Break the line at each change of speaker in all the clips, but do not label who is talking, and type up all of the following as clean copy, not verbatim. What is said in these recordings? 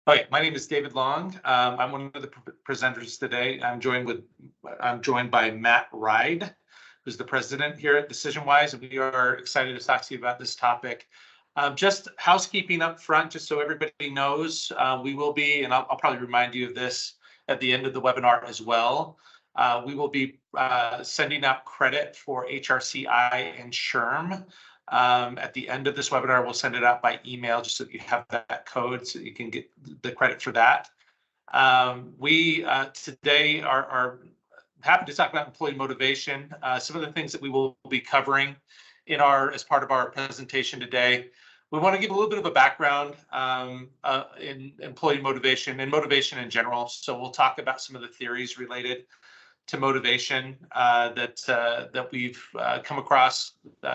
Okay, my name is David Long. I'm one of the presenters today. I'm joined by Matt Ride, who's the president here at DecisionWise, and we are excited to talk to you about this topic. Just housekeeping up front, just so everybody knows, we will be, and I'll probably remind you of this at the end of the webinar as well. We will be sending out credit for HRCI and SHRM. At the end of this webinar, we'll send it out by email just so that you have that code so you can get the credit for that. We today are happy to talk about employee motivation. Some of the things that we will be covering as part of our presentation today. We want to give a little bit of a background in employee motivation and motivation in general. So we'll talk about some of the theories related to motivation that we've come across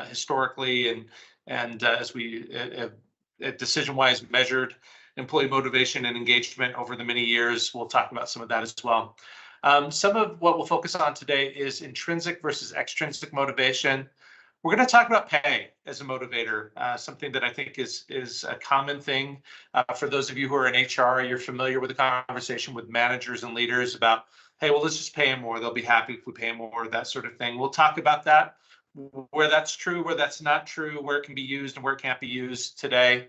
historically, and as we at DecisionWise measured employee motivation and engagement over the many years. We'll talk about some of that as well. Some of what we'll focus on today is intrinsic versus extrinsic motivation. We're going to talk about pay as a motivator, something that I think is a common thing. For those of you who are in HR, you're familiar with the conversation with managers and leaders about, hey, well, let's just pay them more. They'll be happy if we pay them more, that sort of thing. We'll talk about that, where that's true, where that's not true, where it can be used and where it can't be used today.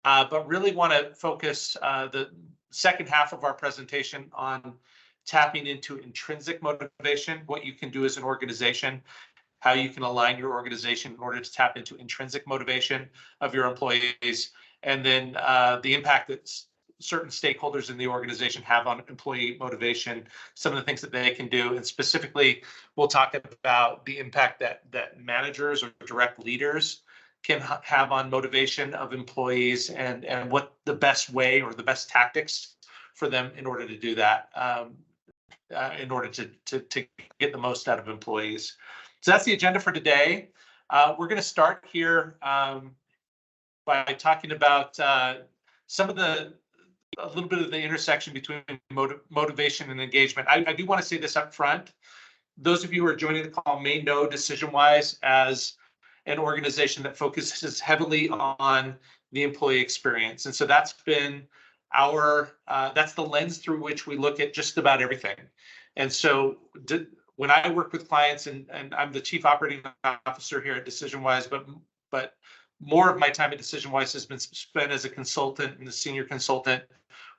But really want to focus the second half of our presentation on tapping into intrinsic motivation, what you can do as an organization, how you can align your organization in order to tap into intrinsic motivation of your employees, and then the impact that certain stakeholders in the organization have on employee motivation, some of the things that they can do. And specifically, we'll talk about the impact that managers or direct leaders can have on motivation of employees, and what the best way or the best tactics for them in order to do that, in order to get the most out of employees. So that's the agenda for today. We're going to start here by talking about a little bit of the intersection between motivation and engagement. I do want to say this up front. Those of you who are joining the call may know DecisionWise as an organization that focuses heavily on the employee experience. And so that's been that's the lens through which we look at just about everything. And so when I work with clients, and I'm the chief operating officer here at DecisionWise, but more of my time at DecisionWise has been spent as a consultant and a senior consultant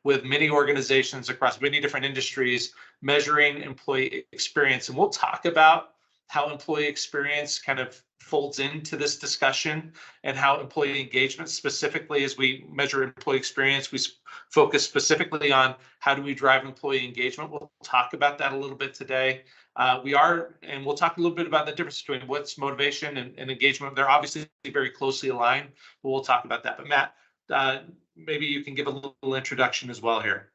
with many organizations across many different industries, measuring employee experience. And we'll talk about how employee experience kind of folds into this discussion, and how employee engagement, specifically as we measure employee experience, we focus specifically on how do we drive employee engagement. We'll talk about that a little bit today. And we'll talk a little bit about the difference between what's motivation and engagement. They're obviously very closely aligned, but we'll talk about that. But Matt, maybe you can give a little introduction as well here.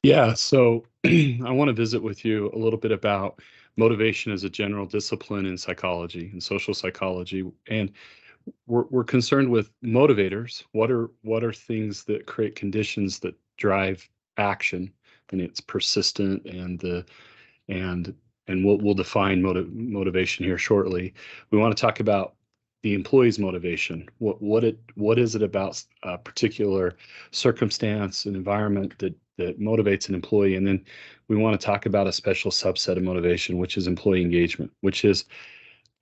Yeah, so I want to visit with you a little bit about motivation as a general discipline in psychology and social psychology. And we're concerned with motivators. What are things that create conditions that drive action, and it's persistent, and we'll define motivation here shortly. We want to talk about the employee's motivation. What is it about a particular circumstance and environment that motivates an employee? And then we want to talk about a special subset of motivation, which is employee engagement, which is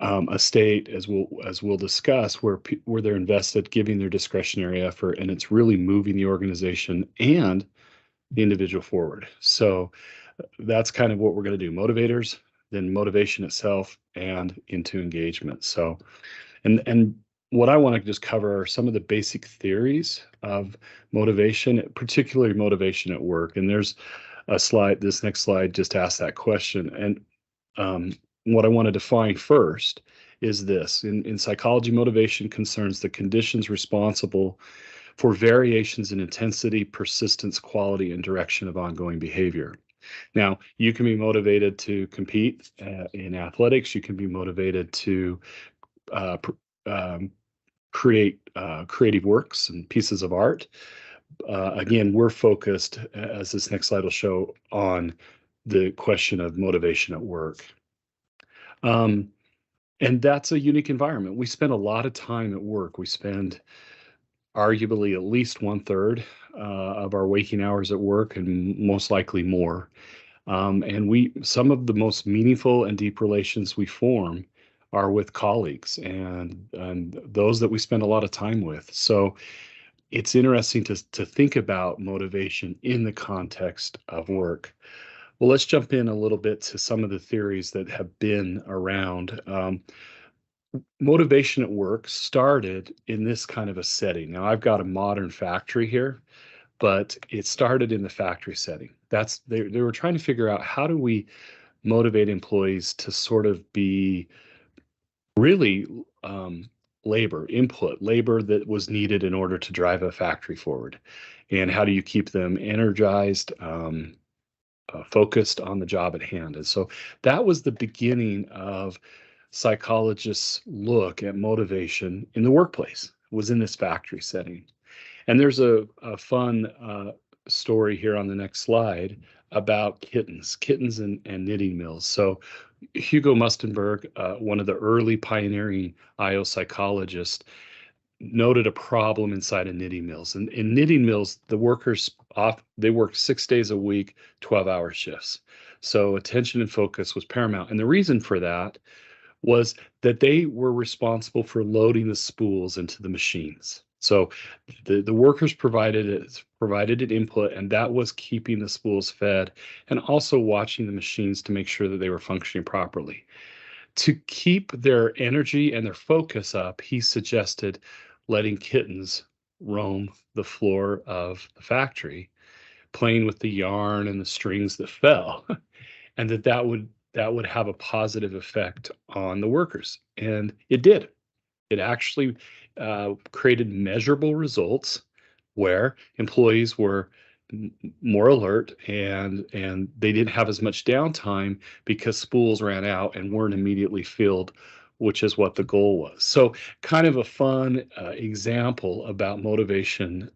a state, as we'll discuss, where they're invested, giving their discretionary effort, and it's really moving the organization and the individual forward. So that's kind of what we're going to do: motivators, then motivation itself, and into engagement. So, and what I want to just cover are some of the basic theories of motivation, particularly motivation at work. And there's a slide, this next slide just asks that question. And what I want to define first is this. In psychology, motivation concerns the conditions responsible for variations in intensity, persistence, quality, and direction of ongoing behavior. Now, you can be motivated to compete in athletics. You can be motivated to create creative works and pieces of art. Again, we're focused, as this next slide will show, on the question of motivation at work. And that's a unique environment. We spend a lot of time at work. We spend arguably at least 1/3 of our waking hours at work, and most likely more. And some of the most meaningful and deep relations we form are with colleagues and those that we spend a lot of time with. So it's interesting to think about motivation in the context of work. Well, let's jump in a little bit to some of the theories that have been around. Motivation at work started in this kind of a setting. Now, I've got a modern factory here, but it started in the factory setting. They were trying to figure out, how do we motivate employees to sort of be really labor that was needed in order to drive a factory forward, and how do you keep them energized, focused on the job at hand. And so that was the beginning of psychologists' look at motivation in the workplace, was in this factory setting. And there's a fun story here on the next slide about kittens and knitting mills. So Hugo Mustenberg, one of the early pioneering IO psychologists, noted a problem inside of knitting mills. And in knitting mills, the workers they worked 6 days a week, 12-hour shifts. So attention and focus was paramount. And the reason for that was that they were responsible for loading the spools into the machines. So the workers provided it input, and that was keeping the spools fed, and also watching the machines to make sure that they were functioning properly. To keep their energy and their focus up, he suggested letting kittens roam the floor of the factory, playing with the yarn and the strings that fell, and that would have a positive effect on the workers. And it did. It actually created measurable results where employees were more alert, and they didn't have as much downtime because spools ran out and weren't immediately filled, which is what the goal was. So kind of a fun example about motivation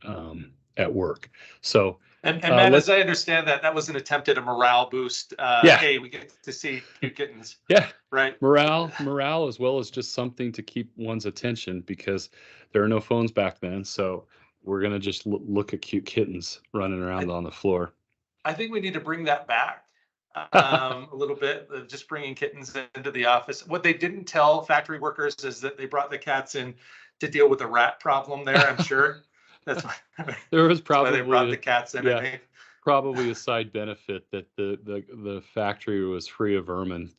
at work. So
And Matt, as I understand that, that was an attempt at a morale boost.
Yeah.
Hey, we get to see cute kittens.
Yeah,
Right.
morale, as well as just something to keep one's attention, because there are no phones back then. So we're going to just look at cute kittens running around on the floor.
I think we need to bring that back a little bit, just bringing kittens into the office. What they didn't tell factory workers is that they brought the cats in to deal with the rat problem there, I'm sure. That's why,
There was
why they brought the cats in.
Yeah, probably a side benefit that the factory was free of vermin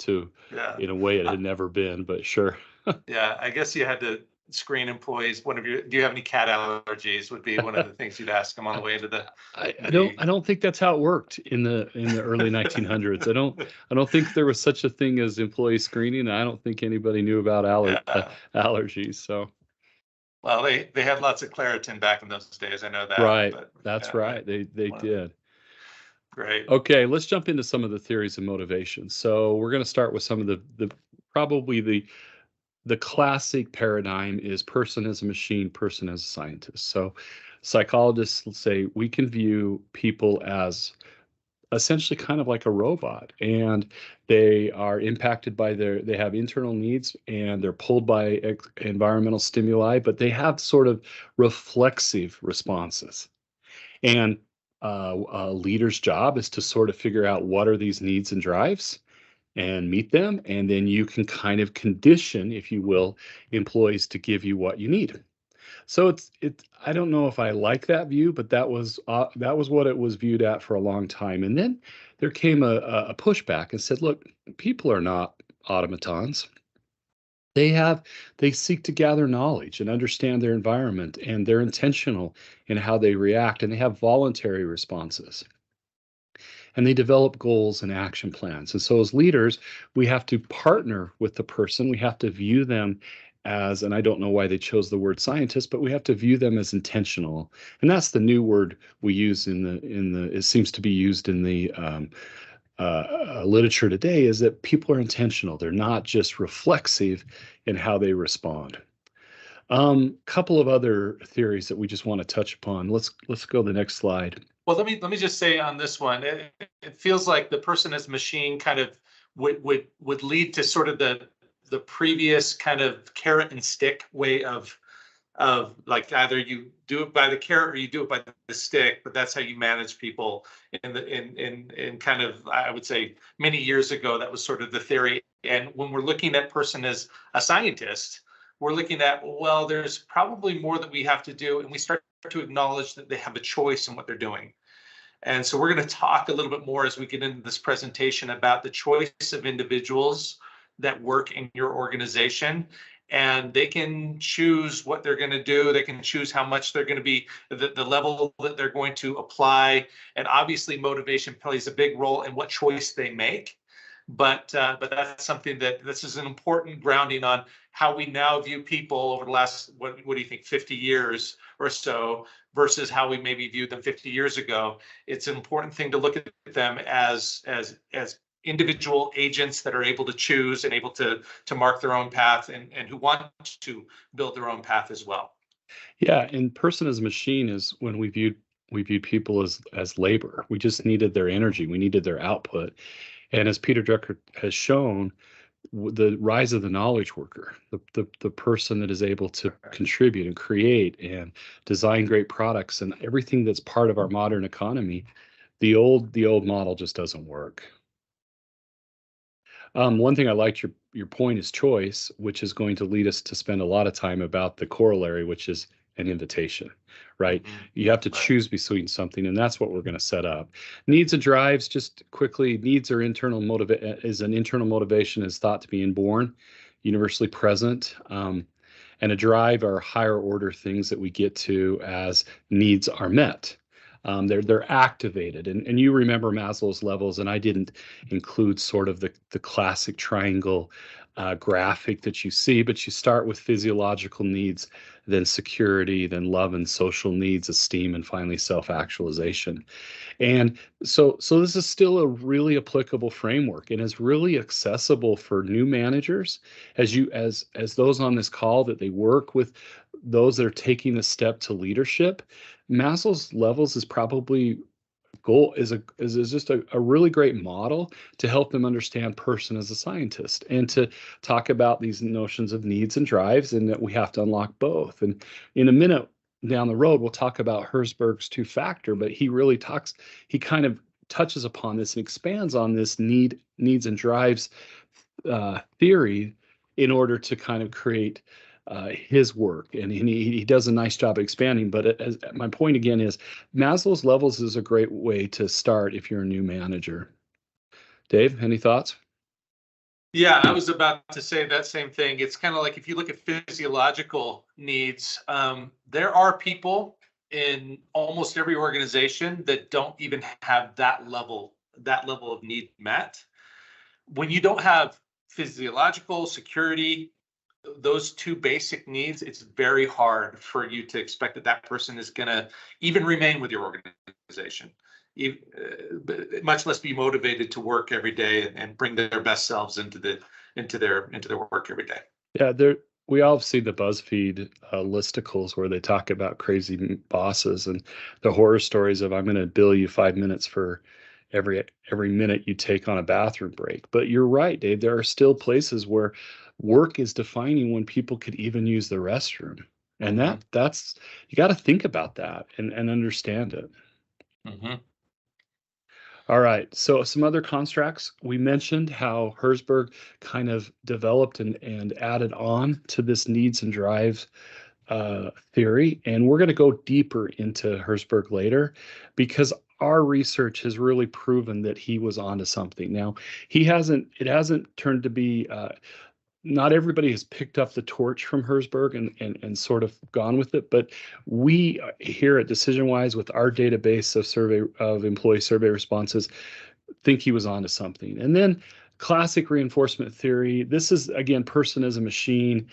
in a way it had never been, but sure.
Yeah, I guess you had to screen employees. Do you have any cat allergies, would be one of the things you'd ask them on the way into the.
I don't think that's how it worked in the early 1900s. I don't think there was such a thing as employee screening. I don't think anybody knew about allergies. So.
Well, they had lots of Claritin back in those days. I know that.
Right.
But,
That's right. They did.
Great.
Okay, let's jump into some of the theories of motivation. So we're going to start with some of probably the classic paradigm is person as a machine, person as a scientist. So psychologists will say we can view people as essentially kind of like a robot, and they are impacted by they have internal needs, and they're pulled by environmental stimuli, but they have sort of reflexive responses. And a leader's job is to sort of figure out what are these needs and drives and meet them. And then you can kind of condition, if you will, employees to give you what you need. So I don't know if I like that view, but that was what it was viewed at for a long time. And then there came a pushback and said, look, people are not automatons. They seek to gather knowledge and understand their environment, and they're intentional in how they react, and they have voluntary responses. And they develop goals and action plans. And so as leaders, we have to partner with the person. We have to view them as, and I don't know why they chose the word scientist, but we have to view them as intentional. And that's the new word we use it seems to be used in the literature today, is that people are intentional. They're not just reflexive in how they respond. Couple of other theories that we just want to touch upon. Let's go to the next slide.
Well, let me just say on this one, it feels like the person as machine kind of would lead to sort of the previous kind of carrot and stick way of of like either you do it by the carrot or you do it by the stick, but that's how you manage people in kind of, I would say many years ago, that was sort of the theory. And when we're looking at person as a scientist, we're looking at, well, there's probably more that we have to do, and we start to acknowledge that they have a choice in what they're doing. And so we're going to talk a little bit more as we get into this presentation about the choice of individuals that work in your organization. And they can choose what they're going to do. They can choose how much they're going to be, the level that they're going to apply. And obviously motivation plays a big role in what choice they make. But that's something that this is an important grounding on how we now view people over the last, what do you think, 50 years or so, versus how we maybe viewed them 50 years ago. It's an important thing to look at them as individual agents that are able to choose and able to mark their own path, and who want to build their own path as well.
Yeah, and person as a machine is when we viewed people as labor. We just needed their energy. We needed their output. And as Peter Drucker has shown, the rise of the knowledge worker, the person that is able to contribute and create and design great products and everything that's part of our modern economy, the old model just doesn't work. One thing I liked your point is choice, which is going to lead us to spend a lot of time about the corollary, which is an invitation, right?
Mm-hmm.
You have to choose between something, and that's what we're going to set up. Needs and drives, just quickly, needs are internal motivation is thought to be inborn, universally present. And a drive are higher order things that we get to as needs are met. They're activated, and you remember Maslow's levels, and I didn't include sort of the classic triangle graphic that you see, but you start with physiological needs, then security, then love and social needs, esteem, and finally self-actualization. And so this is still a really applicable framework, and is really accessible for new managers as those on this call that they work with those that are taking the step to leadership. Maslow's levels is probably is just a really great model to help them understand person as a scientist, and to talk about these notions of needs and drives, and that we have to unlock both. And in a minute down the road, we'll talk about Herzberg's two-factor, but he kind of touches upon this and expands on this needs and drives theory in order to kind of create his work, and he does a nice job expanding. But my point again is Maslow's levels is a great way to start if you're a new manager. Dave, any thoughts?
Yeah, I was about to say that same thing. It's kind of like if you look at physiological needs, there are people in almost every organization that don't even have that level of need met. When you don't have physiological security, those two basic needs, it's very hard for you to expect that person is going to even remain with your organization, much less be motivated to work every day and bring their best selves into their work every day.
Yeah, we all see the BuzzFeed listicles where they talk about crazy bosses and the horror stories of, I'm going to bill you 5 minutes for every minute you take on a bathroom break. But you're right, Dave. There are still places where work is defining when people could even use the restroom, and that's you got to think about that and understand it.
Mm-hmm.
All right. So some other constructs. We mentioned how Herzberg kind of developed and added on to this needs and drives theory. And we're going to go deeper into Herzberg later, because our research has really proven that he was onto something. Now, it hasn't turned to be, not everybody has picked up the torch from Herzberg and sort of gone with it, but we here at DecisionWise, with our database of employee survey responses, think he was onto something. And then classic reinforcement theory. This is, again, person as a machine.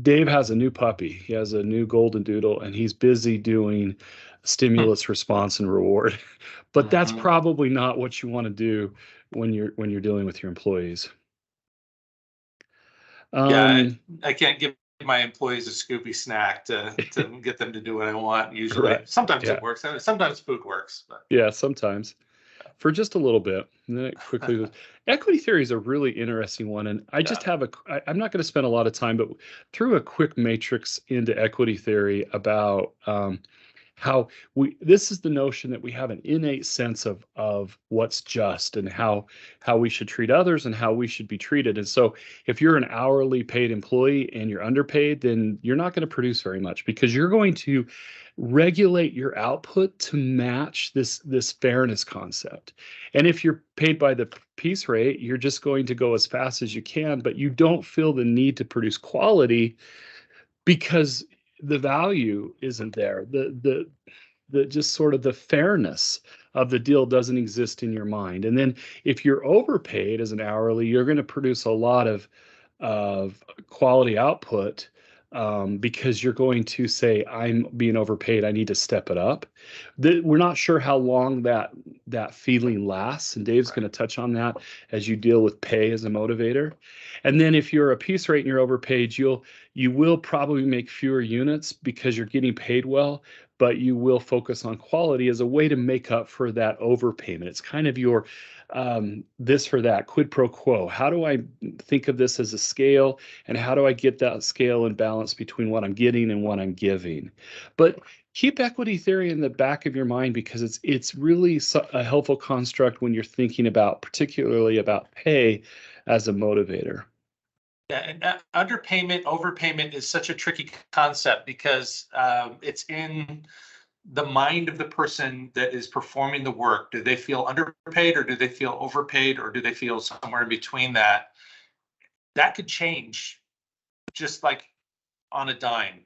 Dave has a new puppy. He has a new golden doodle, and he's busy doing stimulus, response, and reward. But that's probably not what you want to do when you're dealing with your employees.
Yeah, I can't give my employees a Scooby snack to get them to do what I want. Usually,
right.
Sometimes it works. Sometimes food works. But.
Yeah, sometimes. for just a little bit, and then it quickly goes. Equity theory is a really interesting one, and I just have I'm not going to spend a lot of time, but through a quick matrix into equity theory about how this is the notion that we have an innate sense of what's just and how we should treat others and how we should be treated. And so if you're an hourly paid employee and you're underpaid, then you're not going to produce very much, because you're going to regulate your output to match this fairness concept. And if you're paid by the piece rate, you're just going to go as fast as you can, but you don't feel the need to produce quality because the value isn't there. The just sort of the fairness of the deal doesn't exist in your mind. And then if you're overpaid as an hourly, you're going to produce a lot of quality output, because you're going to say, I'm being overpaid, I need to step it up. We're not sure how long that feeling lasts, and Dave's going to touch on that as you deal with pay as a motivator. And then if you're a piece rate and you're overpaid, you will probably make fewer units because you're getting paid well, but you will focus on quality as a way to make up for that overpayment. It's kind of your this for that, quid pro quo. How do I think of this as a scale, and how do I get that scale and balance between what I'm getting and what I'm giving? But keep equity theory in the back of your mind, because it's really a helpful construct when you're thinking about, particularly about pay as a motivator.
Yeah, and underpayment, overpayment is such a tricky concept because it's in the mind of the person that is performing the work. Do they feel underpaid, or do they feel overpaid, or do they feel somewhere in between that? That could change just like on a dime.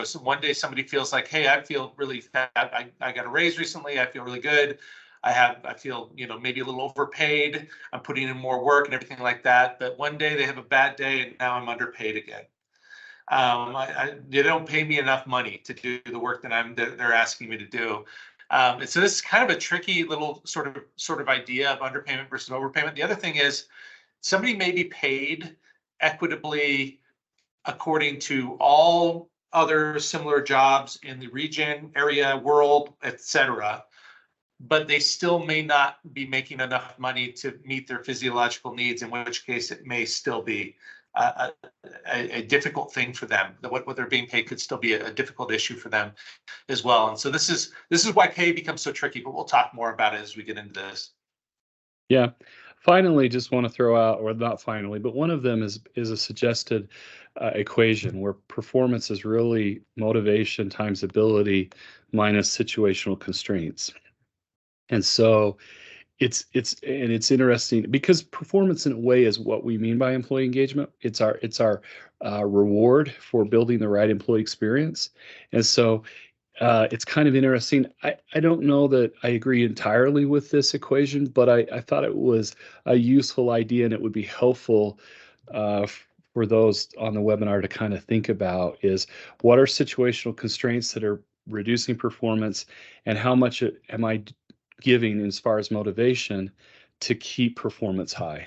So one day somebody feels like, hey, I feel really fat. I got a raise recently. I feel really good. I feel, maybe a little overpaid. I'm putting in more work and everything like that. But one day they have a bad day and now I'm underpaid again. They don't pay me enough money to do the work that they're asking me to do. And so this is kind of a tricky little sort of idea of underpayment versus overpayment. The other thing is somebody may be paid equitably according to all other similar jobs in the region, area, world, etc., but they still may not be making enough money to meet their physiological needs, in which case it may still be a difficult thing for them. What they're being paid could still be a difficult issue for them as well. And so this is why pay becomes so tricky, but we'll talk more about it as we get into this.
Yeah. Finally, just want to throw out, or not finally, but one of them is a suggested equation where performance is really motivation times ability minus situational constraints. And so it's interesting because performance in a way is what we mean by employee engagement. It's our reward for building the right employee experience. And so it's kind of interesting. I don't know that I agree entirely with this equation, but I thought it was a useful idea, and it would be helpful for those on the webinar to kind of think about is what are situational constraints that are reducing performance, and how much am I giving as far as motivation to keep performance high?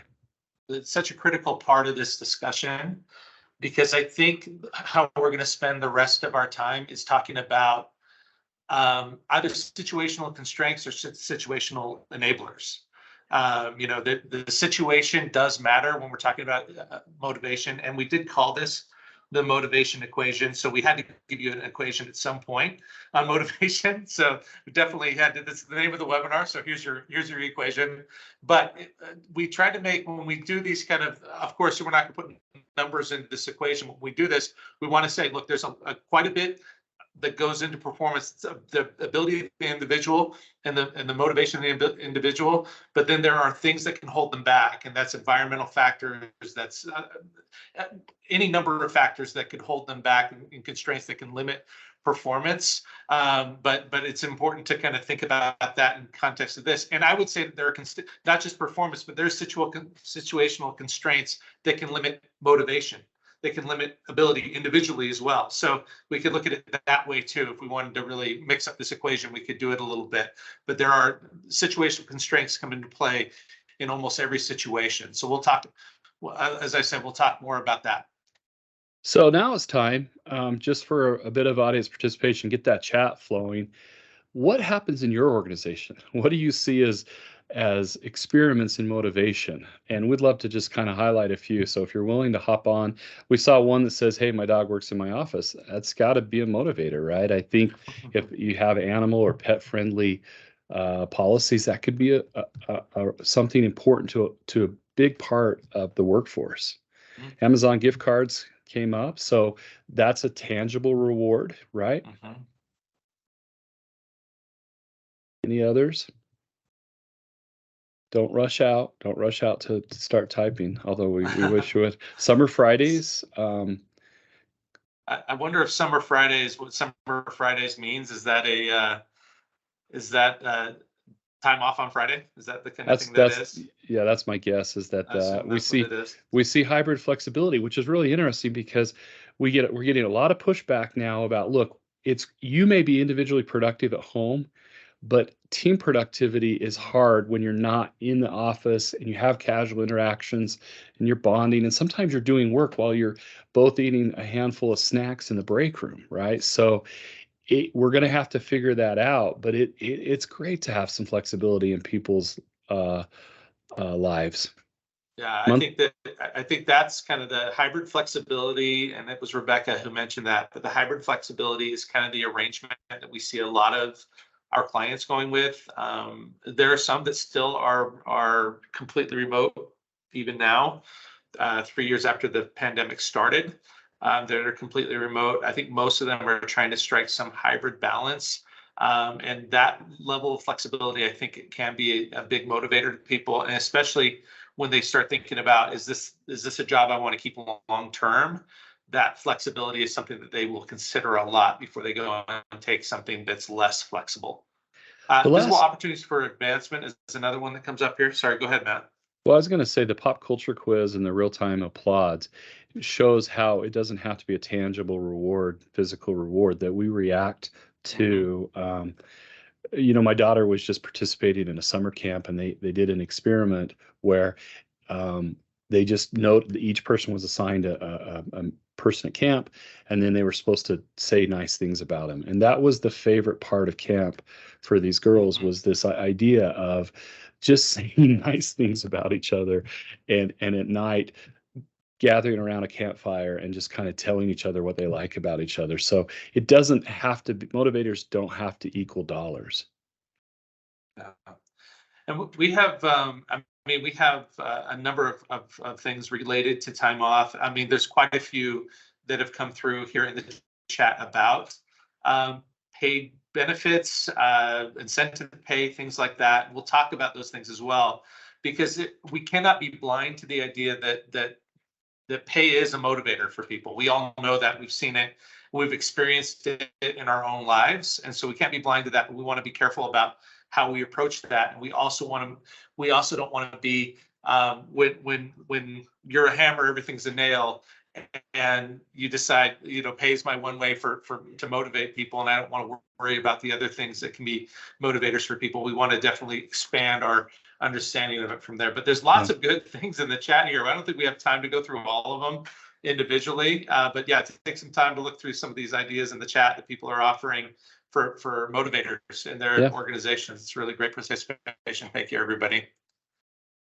It's such a critical part of this discussion, because I think how we're going to spend the rest of our time is talking about either situational constraints or situational enablers. The situation does matter when we're talking about motivation, and we did call this the motivation equation. So we had to give you an equation at some point on motivation. So we definitely had to, this is the name of the webinar. So here's your equation. But we try to make, when we do these of course, we're not going to put numbers into this equation. When we do this, we want to say, look, there's quite a bit that goes into performance, the ability of the individual and the motivation of the individual, but then there are things that can hold them back, and that's environmental factors, that's any number of factors that could hold them back, and constraints that can limit performance. But it's important to kind of think about that in context of this. And I would say that there are not just performance, but there's situational constraints that can limit motivation. They can limit ability individually as well. So we could look at it that way too. If we wanted to really mix up this equation, we could do it a little bit. But there are situational constraints come into play in almost every situation. So we'll talk, as I said, we'll talk more about that.
So now it's time, just for a bit of audience participation, get that chat flowing. What happens in your organization? What do you see as as experiments in motivation. And we'd love to just kind of highlight a few. So if you're willing to hop on, we saw one that says, hey, my dog works in my office. That's got to be a motivator, right? I think if you have animal or pet friendly policies, that could be something important to a big part of the workforce.
Mm-hmm.
Amazon gift cards came up. So that's a tangible reward, right?
Mm-hmm.
Any others? Don't rush out. Don't rush out to start typing, although we wish you would. Summer Fridays.
I wonder if Summer Fridays, what Summer Fridays means. Is that time off on Friday? Is that the kind of thing that is?
Yeah, that's my guess, is that we see hybrid flexibility, which is really interesting because we're getting a lot of pushback now about, look, you may be individually productive at home, but team productivity is hard when you're not in the office and you have casual interactions and you're bonding. And sometimes you're doing work while you're both eating a handful of snacks in the break room, right? So we're going to have to figure that out. But it's great to have some flexibility in people's lives.
Yeah, I think that's kind of the hybrid flexibility, and it was Rebecca who mentioned that. But the hybrid flexibility is kind of the arrangement that we see a lot of our clients going with. There are some that still are completely remote even now, 3 years after the pandemic started. That are completely remote. I think most of them are trying to strike some hybrid balance. And that level of flexibility, I think it can be a big motivator to people, and especially when they start thinking about, is this a job I want to keep long term? That flexibility is something that they will consider a lot before they go and take something that's less flexible. Visible opportunities for advancement is another one that comes up here. Sorry, go ahead, Matt.
Well, I was going to say the pop culture quiz and the real-time applauds shows how it doesn't have to be a tangible reward, physical reward, that we react to. My daughter was just participating in a summer camp, and they did an experiment where they just note that each person was assigned a person at camp, and then they were supposed to say nice things about him. And that was the favorite part of camp for these girls, was this idea of just saying nice things about each other, and at night gathering around a campfire and just kind of telling each other what they like about each other. So it doesn't have to be, motivators don't have to equal dollars.
And we have, we have a number of things related to time off. I mean, there's quite a few that have come through here in the chat about paid benefits, incentive pay, things like that. We'll talk about those things as well, because we cannot be blind to the idea that pay is a motivator for people. We all know that. We've seen it. We've experienced it in our own lives. And so we can't be blind to that, but we want to be careful about how we approach that. And we also don't want to be, when you're a hammer, everything's a nail, and you decide, pay is my one way to motivate people, and I don't want to worry about the other things that can be motivators for people. We want to definitely expand our understanding of it from there. But there's lots of good things in the chat here. I don't think we have time to go through all of them individually, but yeah, take some time to look through some of these ideas in the chat that people are offering for motivators in their organizations. It's really great participation. Thank you, everybody.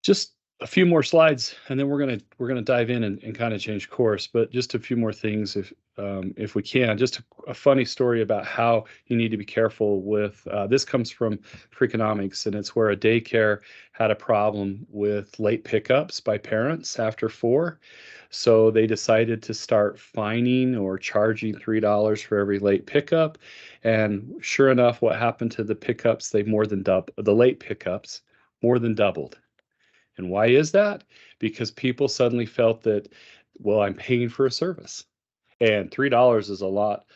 Just a few more slides, and then we're gonna dive in and kind of change course. But just a few more things, if we can. Just a funny story about how you need to be careful with. This comes from Freakonomics, and it's where a daycare had a problem with late pickups by parents after 4. So they decided to start fining or charging $3 for every late pickup. And sure enough, what happened to the pickups? They more than doubled. The late pickups more than doubled. And why is that? Because people suddenly felt that, well, I'm paying for a service, and $3 is a lot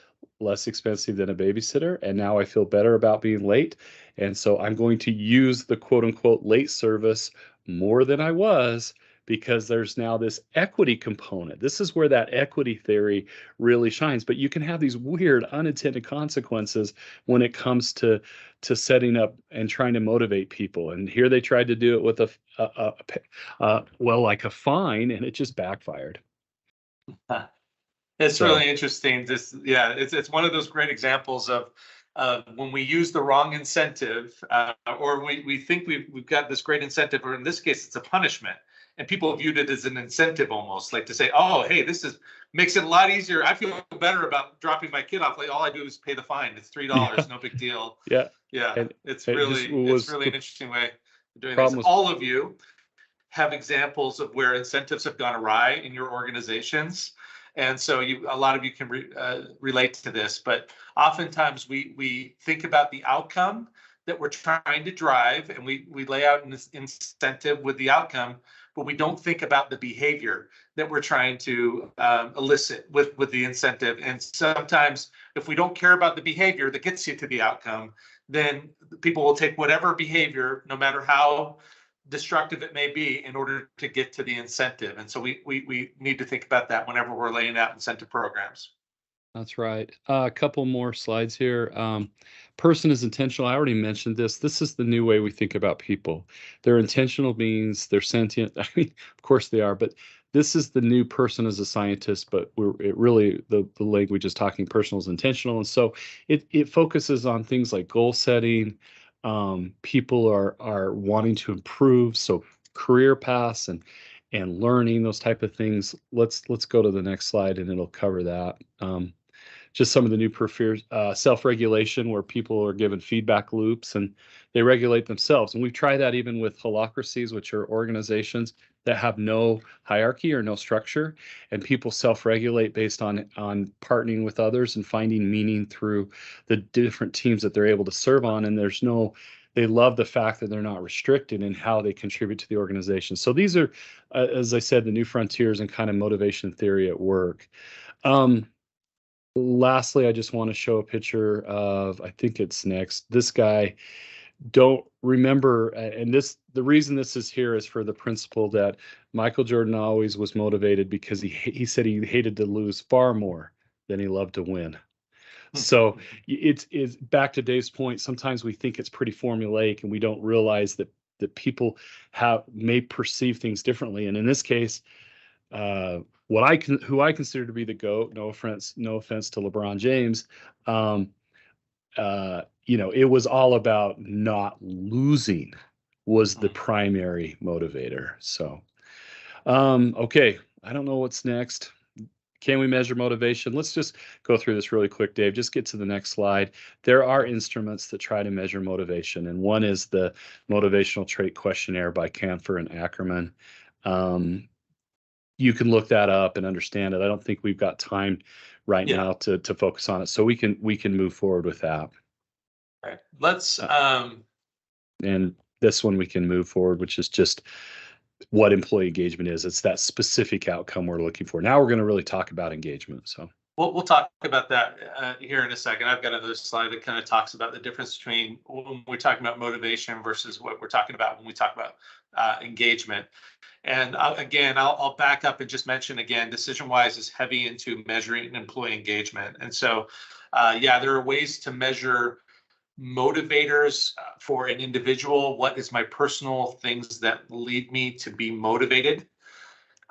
less expensive than a babysitter. And now I feel better about being late. And so I'm going to use the quote unquote late service more than I was, because there's now this equity component. This is where that equity theory really shines. But you can have these weird unintended consequences when it comes to setting up and trying to motivate people. And here they tried to do it with like a fine, and it just backfired.
It's really interesting. It's one of those great examples of when we use the wrong incentive, or we think we've got this great incentive, or in this case, it's a punishment. And people viewed it as an incentive almost, like to say, oh, hey, makes it a lot easier. I feel better about dropping my kid off. Like all I do is pay the fine. It's $3, no big deal.
Yeah.
Yeah,
And
it's
it
really
just
an interesting way of doing
problem
this.
was-
All of you have examples of where incentives have gone awry in your organizations. And so a lot of you can relate to this, but oftentimes we think about the outcome that we're trying to drive, and we lay out an incentive with the outcome, but we don't think about the behavior that we're trying to elicit with the incentive. And sometimes if we don't care about the behavior that gets you to the outcome, then people will take whatever behavior, no matter how destructive it may be, in order to get to the incentive. And so we need to think about that whenever we're laying out incentive programs.
That's right. A couple more slides here. Person is intentional. I already mentioned this. This is the new way we think about people. They're intentional beings. They're sentient. I mean, of course they are, but this is the new person as a scientist. But the language is talking personal is intentional, and so it focuses on things like goal setting. People are wanting to improve, so career paths and learning, those type of things. Let's go to the next slide, and it'll cover that. Just some of the new self-regulation, where people are given feedback loops and they regulate themselves. And we've tried that even with holacracies, which are organizations that have no hierarchy or no structure, and people self-regulate based on partnering with others and finding meaning through the different teams that they're able to serve on. And they love the fact that they're not restricted in how they contribute to the organization. So these are, as I said, the new frontiers and kind of motivation theory at work. Lastly, I just want to show a picture of, I think it's next, this guy. Don't remember, and the reason this is here is for the principle that Michael Jordan always was motivated because he said he hated to lose far more than he loved to win. So it's back to Dave's point. Sometimes we think it's pretty formulaic, and we don't realize that people may perceive things differently. And in this case, who I consider to be the GOAT, no offense to LeBron James, it was all about not losing was the primary motivator. So, okay, I don't know what's next. Can we measure motivation? Let's just go through this really quick, Dave. Just get to the next slide. There are instruments that try to measure motivation, and one is the Motivational Trait Questionnaire by Canfor and Ackerman. You can look that up and understand it. I don't think we've got time right now to focus on it, so we can move forward with that.
Right. Let's
and this one we can move forward, which is just what employee engagement is. It's that specific outcome we're looking for. Now we're going to really talk about engagement. So
we'll talk about that here in a second. I've got another slide that kind of talks about the difference between when we're talking about motivation versus what we're talking about when we talk about engagement. And again, I'll back up and just mention again, DecisionWise is heavy into measuring employee engagement. And so, there are ways to measure motivators for an individual. What is my personal things that lead me to be motivated?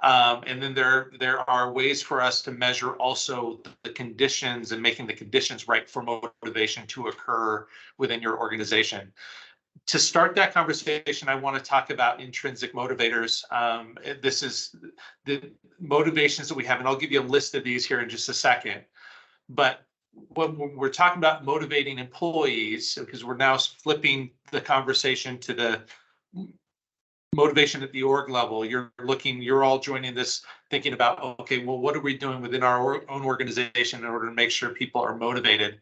And then there are ways for us to measure also the conditions and making the conditions right for motivation to occur within your organization. To start that conversation, I want to talk about intrinsic motivators. This is the motivations that we have, and I'll give you a list of these here in just a second. But when we're talking about motivating employees, because we're now flipping the conversation to the motivation at the org level, you're all joining this thinking about, okay, well, what are we doing within our own organization in order to make sure people are motivated?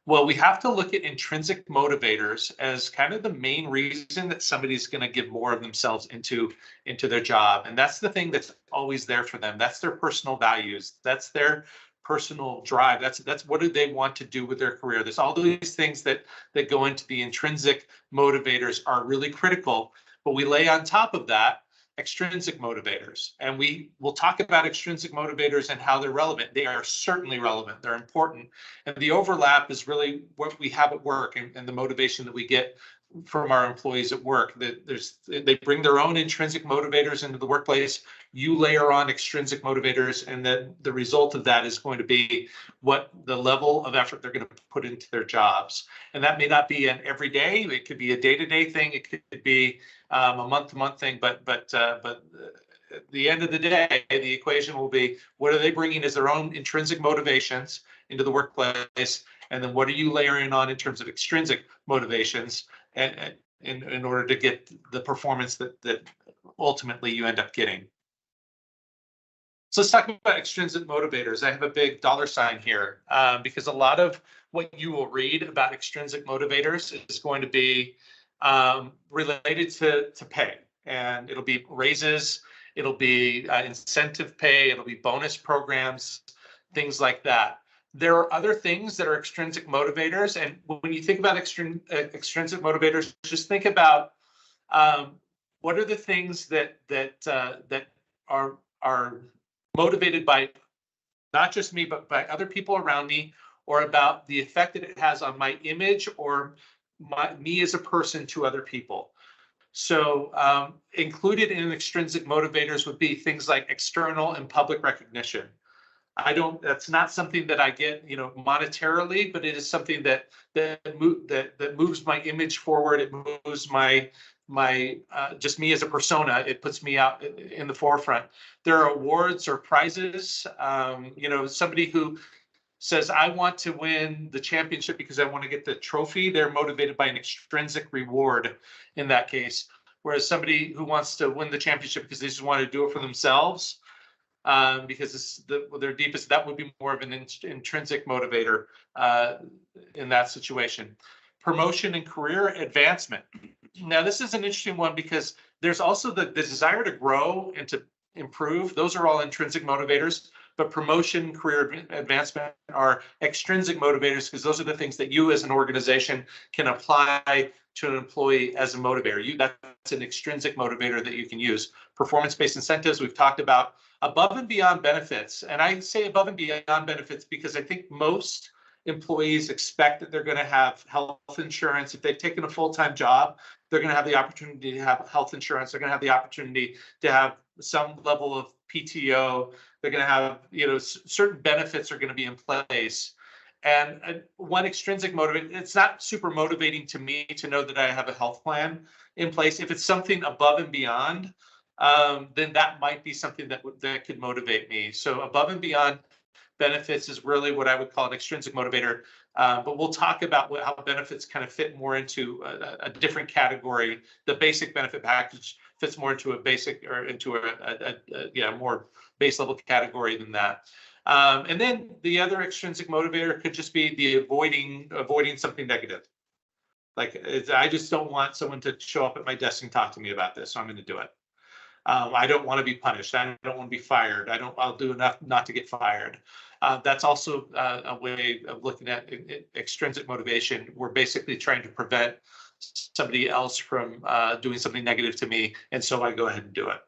Well, we have to look at intrinsic motivators as kind of the main reason that somebody's going to give more of themselves into their job. And that's the thing that's always there for them. That's their personal values. That's their personal drive. That's what do they want to do with their career. There's all these things that go into the intrinsic motivators are really critical, but we lay on top of that extrinsic motivators. And we will talk about extrinsic motivators and how they're relevant. They are certainly relevant. They're important. And the overlap is really what we have at work and the motivation that we get from our employees at work, that they bring their own intrinsic motivators into the workplace. You layer on extrinsic motivators, and then the result of that is going to be what the level of effort they're going to put into their jobs. And that may not be an everyday, it could be a day-to-day thing, it could be a month-to-month thing, but at the end of the day, the equation will be, what are they bringing as their own intrinsic motivations into the workplace, and then what are you layering on in terms of extrinsic motivations, and in order to get the performance that ultimately you end up getting. So let's talk about extrinsic motivators. I have a big $ here because a lot of what you will read about extrinsic motivators is going to be related to pay, and it'll be raises, it'll be incentive pay, it'll be bonus programs, things like that. There are other things that are extrinsic motivators, and when you think about extrinsic motivators, just think about what are the things that are motivated by not just me, but by other people around me, or about the effect that it has on my image or me as a person to other people. So included in extrinsic motivators would be things like external and public recognition. That's not something that I get, monetarily, but it is something that moves my image forward. It moves my just me as a persona. It puts me out in the forefront. There are awards or prizes. Somebody who says, I want to win the championship because I want to get the trophy, they're motivated by an extrinsic reward in that case. Whereas somebody who wants to win the championship because they just want to do it for themselves, because it's their deepest, that would be more of an intrinsic motivator in that situation. Promotion and career advancement. Now, this is an interesting one because there's also the desire to grow and to improve. Those are all intrinsic motivators, but promotion, career advancement are extrinsic motivators because those are the things that you as an organization can apply to an employee as a motivator. That's an extrinsic motivator that you can use. Performance-based incentives, we've talked about. Above and beyond benefits, and I say above and beyond benefits because I think most employees expect that they're going to have health insurance. If they've taken a full-time job, they're going to have the opportunity to have health insurance. They're going to have the opportunity to have some level of PTO. They're going to have, certain benefits are going to be in place. And one extrinsic motivator, it's not super motivating to me to know that I have a health plan in place. If it's something above and beyond, then that might be something that could motivate me. So above and beyond benefits is really what I would call an extrinsic motivator. But we'll talk about how benefits kind of fit more into a different category. The basic benefit package fits more into a basic or into a more base level category than that. And then the other extrinsic motivator could just be the avoiding something negative. Like I just don't want someone to show up at my desk and talk to me about this, so I'm going to do it. I don't want to be punished. I don't want to be fired. I'll do enough not to get fired. That's also a way of looking at extrinsic motivation. We're basically trying to prevent somebody else from doing something negative to me, and so I go ahead and do it.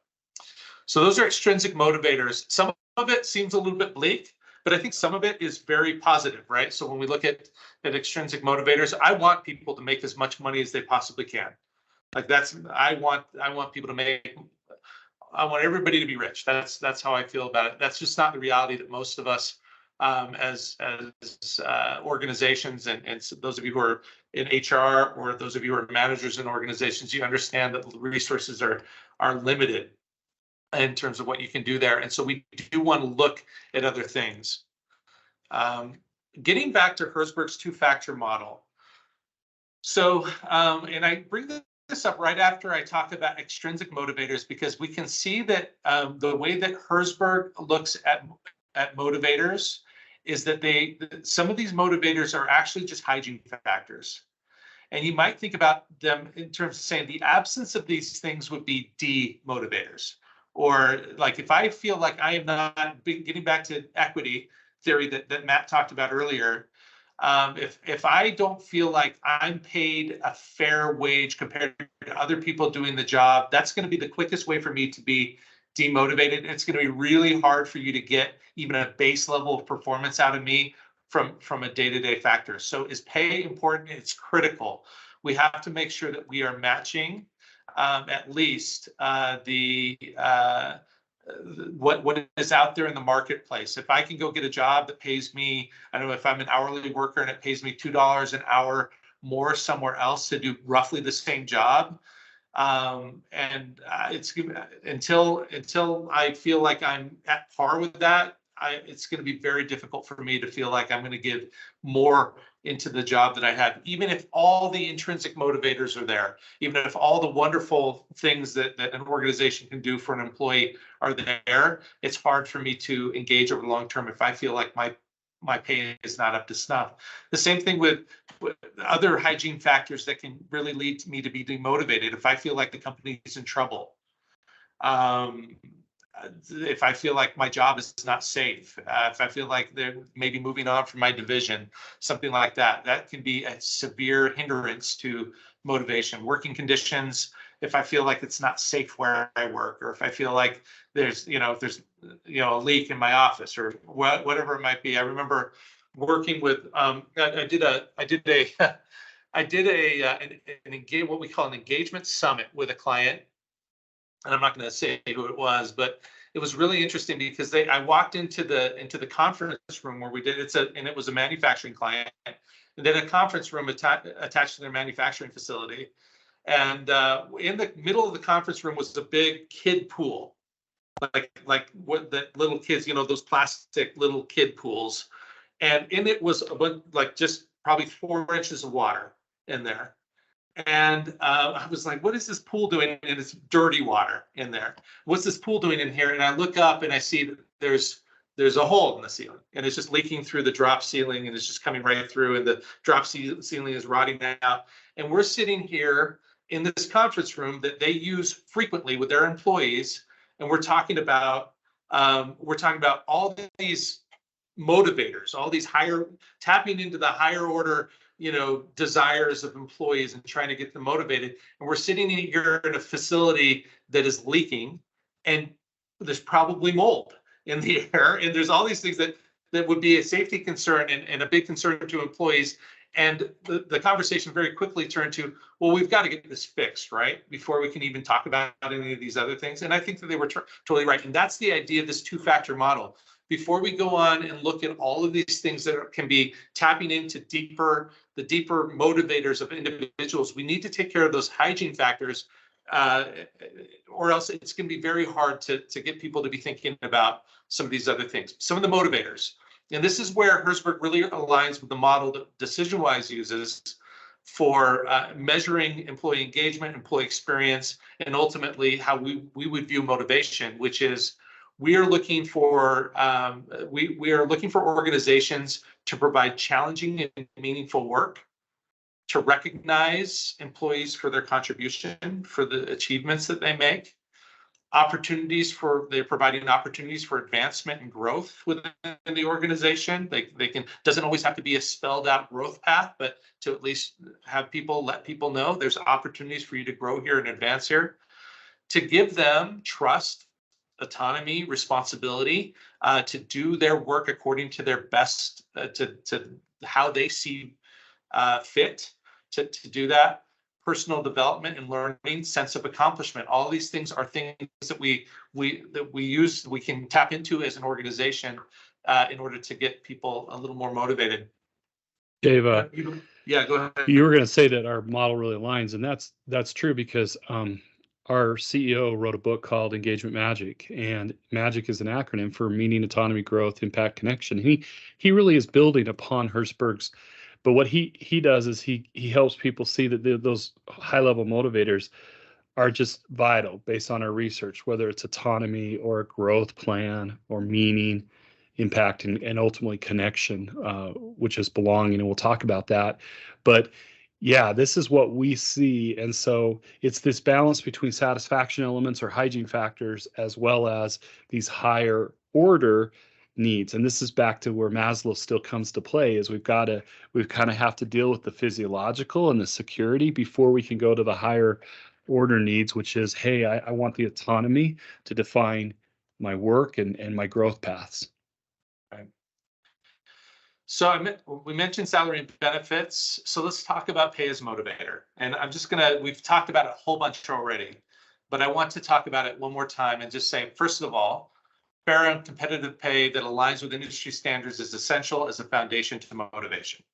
So those are extrinsic motivators. Some of it seems a little bit bleak, but I think some of it is very positive, right? So when we look at extrinsic motivators, I want people to make as much money as they possibly can. Like I want people to make. I want everybody to be rich. That's how I feel about it. That's just not the reality that most of us as organizations and so those of you who are in HR or those of you who are managers in organizations, you understand that the resources are limited in terms of what you can do there. And so we do want to look at other things. Getting back to Herzberg's two-factor model. So, and I bring this up right after I talk about extrinsic motivators, because we can see that the way that Herzberg looks at motivators is that some of these motivators are actually just hygiene factors. And you might think about them in terms of saying the absence of these things would be demotivators. Or like if I feel like I am not getting back to equity theory that Matt talked about earlier, if I don't feel like I'm paid a fair wage compared to other people doing the job, that's going to be the quickest way for me to be demotivated. It's going to be really hard for you to get even a base level of performance out of me from a day-to-day factor. So is pay important? It's critical. we have to make sure that we are matching at least what is out there in the marketplace. If I can go get a job that pays me, I don't know, if I'm an hourly worker and it pays me $2 an hour more somewhere else to do roughly the same job, and it's until I feel like I'm at par with that, it's going to be very difficult for me to feel like I'm going to give more into the job that I have, even if all the intrinsic motivators are there, even if all the wonderful things that an organization can do for an employee are there. It's hard for me to engage over the long term if I feel like my pay is not up to snuff. The same thing with other hygiene factors that can really lead me to be demotivated. If I feel like the company is in trouble, if I feel like my job is not safe, if I feel like they're maybe moving on from my division, something like that, that can be a severe hindrance to motivation. Working conditions, if I feel like it's not safe where I work, or if I feel like there's, if there's, a leak in my office or whatever it might be. I remember working with, I did what we call an engagement summit with a client, and I'm not going to say who it was, but it was really interesting because I walked into the conference room where we did and it was a manufacturing client, and then a conference room attached to their manufacturing facility, and in the middle of the conference room was a big kid pool, like what the little kids, those plastic little kid pools, and in it was like just probably 4 inches of water in there. And I was like, what is this pool doing? And it's dirty water in there. What's this pool doing in here? And I look up and I see that there's a hole in the ceiling, and it's just leaking through the drop ceiling, and it's just coming right through, and the drop ceiling is rotting out. And we're sitting here in this conference room that they use frequently with their employees, and we're talking about all these motivators, all these tapping into the higher order desires of employees and trying to get them motivated. And we're sitting here in a facility that is leaking, and there's probably mold in the air, and there's all these things that would be a safety concern and a big concern to employees. And the conversation very quickly turned to, well, we've got to get this fixed, right, before we can even talk about any of these other things. And I think that they were totally right. And that's the idea of this 2-factor model. Before we go on and look at all of these things that can be tapping into the deeper motivators of individuals, we need to take care of those hygiene factors, or else it's going to be very hard to get people to be thinking about some of these other things. Some of the motivators. And this is where Herzberg really aligns with the model that DecisionWise uses for measuring employee engagement, employee experience, and ultimately how we would view motivation, which is we are looking for organizations to provide challenging and meaningful work, to recognize employees for their contribution, for the achievements that they make, they're providing opportunities for advancement and growth within the organization. They doesn't always have to be a spelled out growth path, but to at least let people know there's opportunities for you to grow here and advance here, to give them trust, autonomy, responsibility to do their work according to their best, to how they see fit to do that. Personal development and learning, sense of accomplishment. All these things are things that we can tap into as an organization in order to get people a little more motivated.
Dave,
yeah, go ahead.
You were going to say that our model really aligns, and that's true because our CEO wrote a book called Engagement Magic, and MAGIC is an acronym for meaning, autonomy, growth, impact, connection. He really is building upon Herzberg's. But what he does is he helps people see that those high-level motivators are just vital based on our research, whether it's autonomy or a growth plan or meaning, impact, and ultimately connection, which is belonging, and we'll talk about that. But yeah, this is what we see. And so it's this balance between satisfaction elements or hygiene factors, as well as these higher order needs. And this is back to where Maslow still comes to play, is we kind of have to deal with the physiological and the security before we can go to the higher order needs, which is, hey, I want the autonomy to define my work and my growth paths.
Right. So we mentioned salary and benefits. So let's talk about pay as motivator. And we've talked about it a whole bunch already, but I want to talk about it one more time and just say, first of all, fair and competitive pay that aligns with industry standards is essential as a foundation to motivation.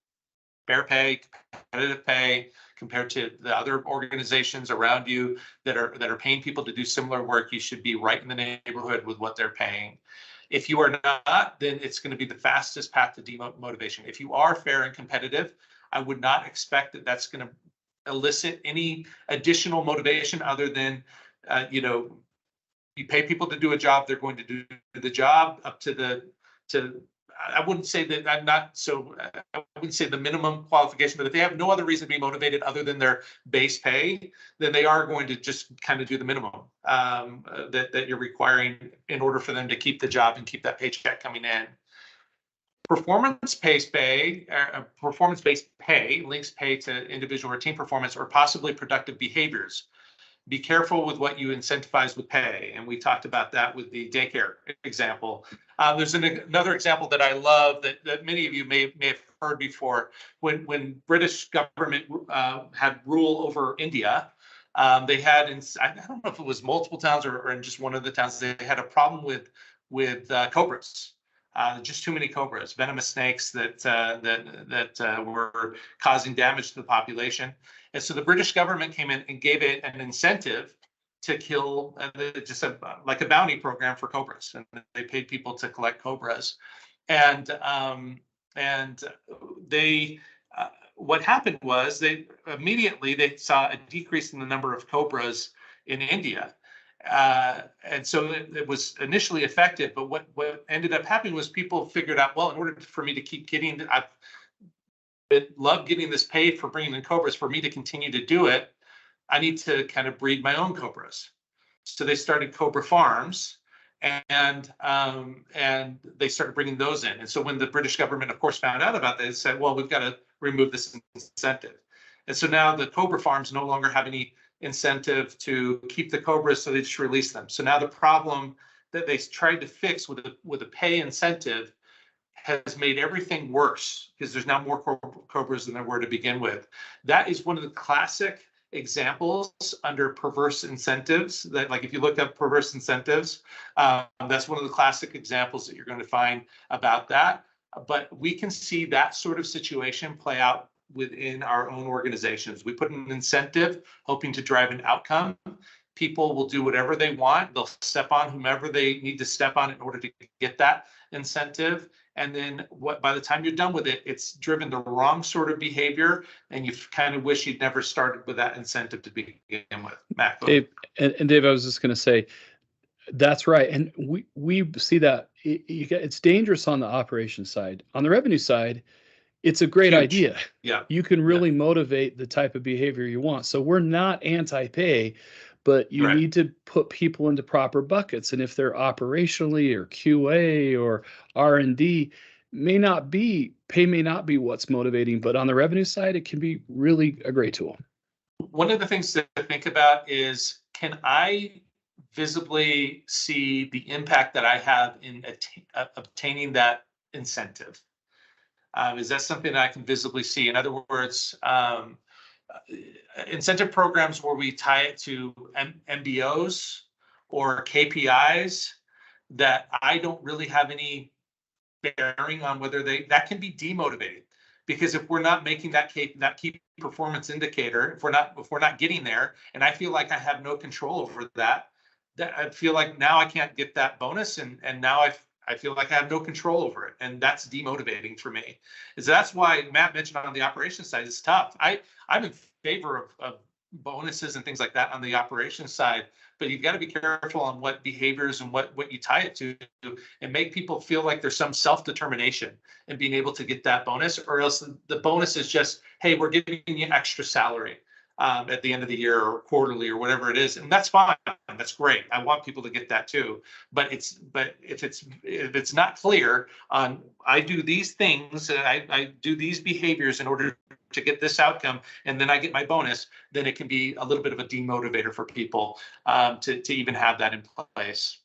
Fair pay, competitive pay compared to the other organizations around you that are paying people to do similar work, you should be right in the neighborhood with what they're paying. If you are not, then it's going to be the fastest path to demotivation. If you are fair and competitive, I would not expect that that's going to elicit any additional motivation other than, you pay people to do a job, they're going to do the job up to I wouldn't say that I wouldn't say the minimum qualification, but if they have no other reason to be motivated other than their base pay, then they are going to just kind of do the minimum that you're requiring in order for them to keep the job and keep that paycheck coming in. Performance-based pay links pay to individual or team performance or possibly productive behaviors. Be careful with what you incentivize with pay. And we talked about that with the daycare example. There's another example that I love that many of you may have heard before. When British government had rule over India, they had, I don't know if it was multiple towns or in just one of the towns, they had a problem with cobras. Just too many cobras, venomous snakes that were causing damage to the population. And so the British government came in and gave it an incentive to kill, like a bounty program for cobras. And they paid people to collect cobras. And what happened was they saw a decrease in the number of cobras in India. And so it was initially effective, but what ended up happening was people figured out, well, in order for me to keep getting, I've loved getting this paid for bringing in cobras. For me to continue to do it, I need to kind of breed my own cobras. So they started cobra farms, and they started bringing those in. And so when the British government, of course, found out about that, they said, well, we've got to remove this incentive. And so now the cobra farms no longer have any incentive to keep the cobras, so they just release them. So now the problem that they tried to fix with a pay incentive has made everything worse because there's now more cobras than there were to begin with. That is one of the classic examples under perverse incentives. That, like, if you look up perverse incentives, that's one of the classic examples that you're going to find about that. But we can see that sort of situation play out within our own organizations. We put an incentive hoping to drive an outcome. People will do whatever they want. They'll step on whomever they need to step on in order to get that incentive. And then by the time you're done with it, it's driven the wrong sort of behavior, and you kind of wish you'd never started with that incentive to begin with. Matt,
Dave, and Dave, I was just going to say, that's right. And we see that it's dangerous on the operations side. On the revenue side, it's a great idea.
Yeah.
You can really motivate the type of behavior you want. So we're not anti-pay, but you need to put people into proper buckets. And if they're operationally or QA or R&D, pay may not be what's motivating, but on the revenue side, it can be really a great tool.
One of the things to think about is, can I visibly see the impact that I have in obtaining that incentive? Is that something that I can visibly see? In other words, incentive programs where we tie it to MBOs or KPIs that I don't really have any bearing on whether that can be demotivating. Because if we're not making that key performance indicator, if we're not getting there, and I feel like I have no control over that I feel like now I can't get that bonus, and now I feel like I have no control over it, and that's demotivating for me. So that's why Matt mentioned on the operations side, it's tough. I'm in favor of bonuses and things like that on the operations side, but you've got to be careful on what behaviors and what you tie it to, and make people feel like there's some self-determination in being able to get that bonus, or else the bonus is just, hey, we're giving you extra salary at the end of the year or quarterly or whatever it is, and that's fine. That's great. I want people to get that too. But if it's not clear on, I do these things, I do these behaviors in order to get this outcome, and then I get my bonus, then it can be a little bit of a demotivator for people to even have that in place.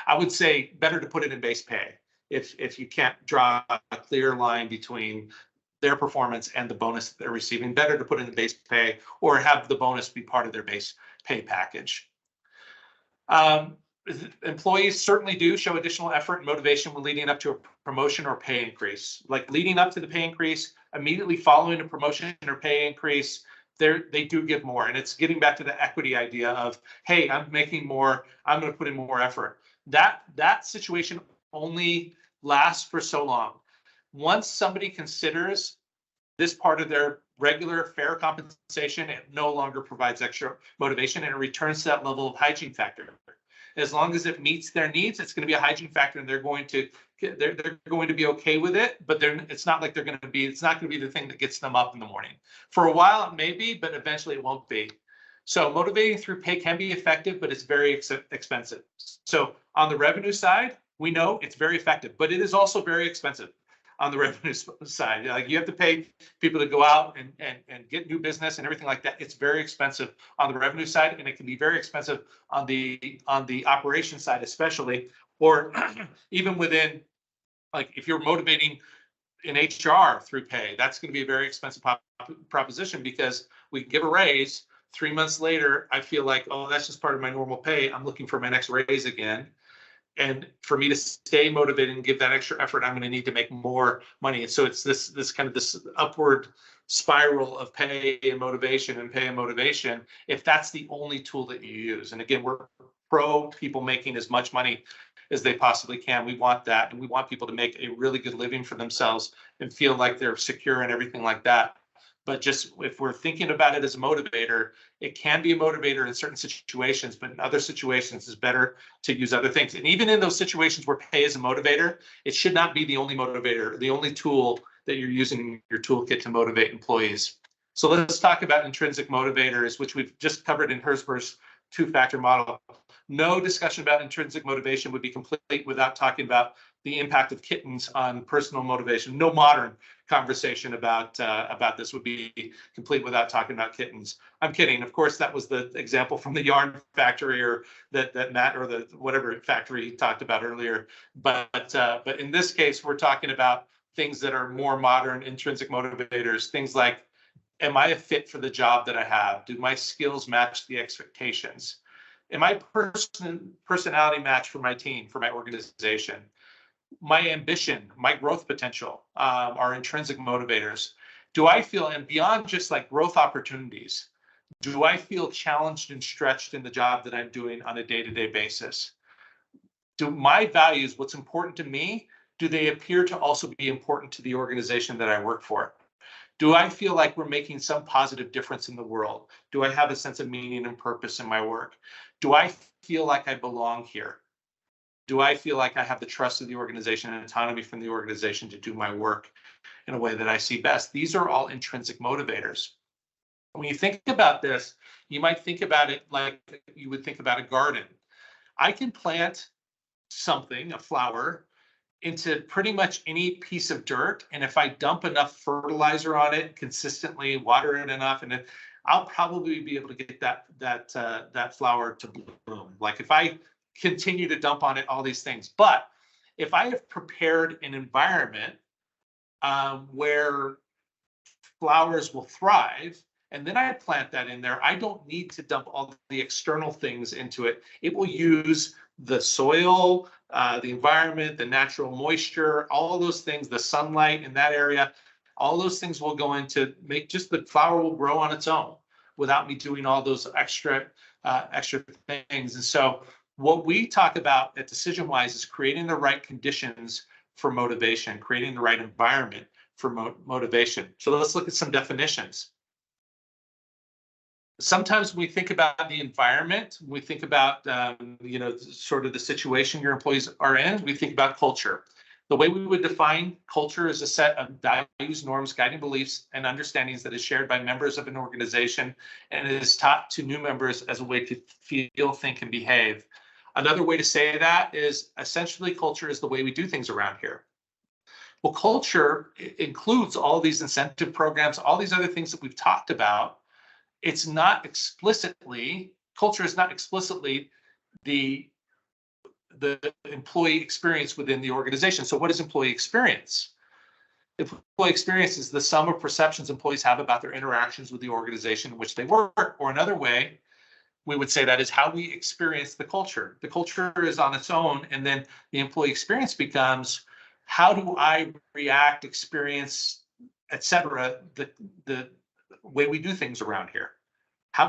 I would say better to put it in base pay. if you can't draw a clear line between their performance and the bonus that they're receiving. Better to put in the base pay or have the bonus be part of their base pay package. Employees certainly do show additional effort and motivation when leading up to a promotion or pay increase. Like leading up to the pay increase, immediately following a promotion or pay increase, they do give more. And it's getting back to the equity idea of, hey, I'm making more, I'm going to put in more effort. That situation only lasts for so long. Once somebody considers this part of their regular fair compensation, it no longer provides extra motivation and it returns to that level of hygiene factor. As long as it meets their needs, it's going to be a hygiene factor, and they're going to be okay with it. But it's not like it's not going to be the thing that gets them up in the morning. For a while, it may be, but eventually it won't be. So motivating through pay can be effective, but it's very expensive. So on the revenue side, we know it's very effective, but it is also very expensive. On the revenue side, like you have to pay people to go out and get new business and everything like that. It's very expensive on the revenue side, and it can be very expensive on the operation side, especially, or even within, like if you're motivating in HR through pay, that's going to be a very expensive proposition, because we give a raise 3 months later, I feel like, oh, that's just part of my normal pay. I'm looking for my next raise again. And for me to stay motivated and give that extra effort, I'm going to need to make more money. And so it's this kind of this upward spiral of pay and motivation and pay and motivation, if that's the only tool that you use. And again, we're pro people making as much money as they possibly can. We want that. And we want people to make a really good living for themselves and feel like they're secure and everything like that. But just if we're thinking about it as a motivator, it can be a motivator in certain situations, but in other situations it's better to use other things. And even in those situations where pay is a motivator, it should not be the only motivator, the only tool that you're using in your toolkit to motivate employees. So let's talk about intrinsic motivators, which we've just covered in Herzberg's two-factor model. No discussion about intrinsic motivation would be complete without talking about the impact of kittens on personal motivation. No modern conversation about this would be complete without talking about kittens. I'm kidding. Of course, that was the example from the yarn factory, or that Matt, or the whatever factory he talked about earlier. But in this case, we're talking about things that are more modern intrinsic motivators. Things like, am I a fit for the job that I have? Do my skills match the expectations? Am I personality match for my team, for my organization? My ambition, my growth potential are intrinsic motivators. Do I feel, and beyond just like growth opportunities, do I feel challenged and stretched in the job that I'm doing on a day-to-day basis? Do my values, what's important to me, do they appear to also be important to the organization that I work for? Do I feel like we're making some positive difference in the world? Do I have a sense of meaning and purpose in my work? Do I feel like I belong here? Do I feel like I have the trust of the organization and autonomy from the organization to do my work in a way that I see best? These are all intrinsic motivators. When you think about this, you might think about it like you would think about a garden. I can plant something, a flower, into pretty much any piece of dirt, and if I dump enough fertilizer on it consistently, water it enough, and I'll probably be able to get that flower to bloom. Like if I continue to dump on it all these things. But if I have prepared an environment where flowers will thrive, and then I plant that in there, I don't need to dump all the external things into it. It will use the soil, the environment, the natural moisture, all of those things, the sunlight in that area, all those things will go into make just the flower will grow on its own without me doing all those extra things. And so what we talk about at DecisionWise is creating the right conditions for motivation, creating the right environment for motivation. So let's look at some definitions. Sometimes when we think about the environment, we think about sort of the situation your employees are in, we think about culture. The way we would define culture is a set of values, norms, guiding beliefs, and understandings that is shared by members of an organization and it is taught to new members as a way to feel, think, and behave. Another way to say that is essentially culture is the way we do things around here. Well, culture includes all these incentive programs, all these other things that we've talked about. It's not explicitly, culture is not explicitly the the employee experience within the organization. So what is employee experience? Employee experience is the sum of perceptions employees have about their interactions with the organization in which they work, or another way we would say that is how we experience the culture. The culture is on its own, and then the employee experience becomes how do I react, experience, etc. The way we do things around here.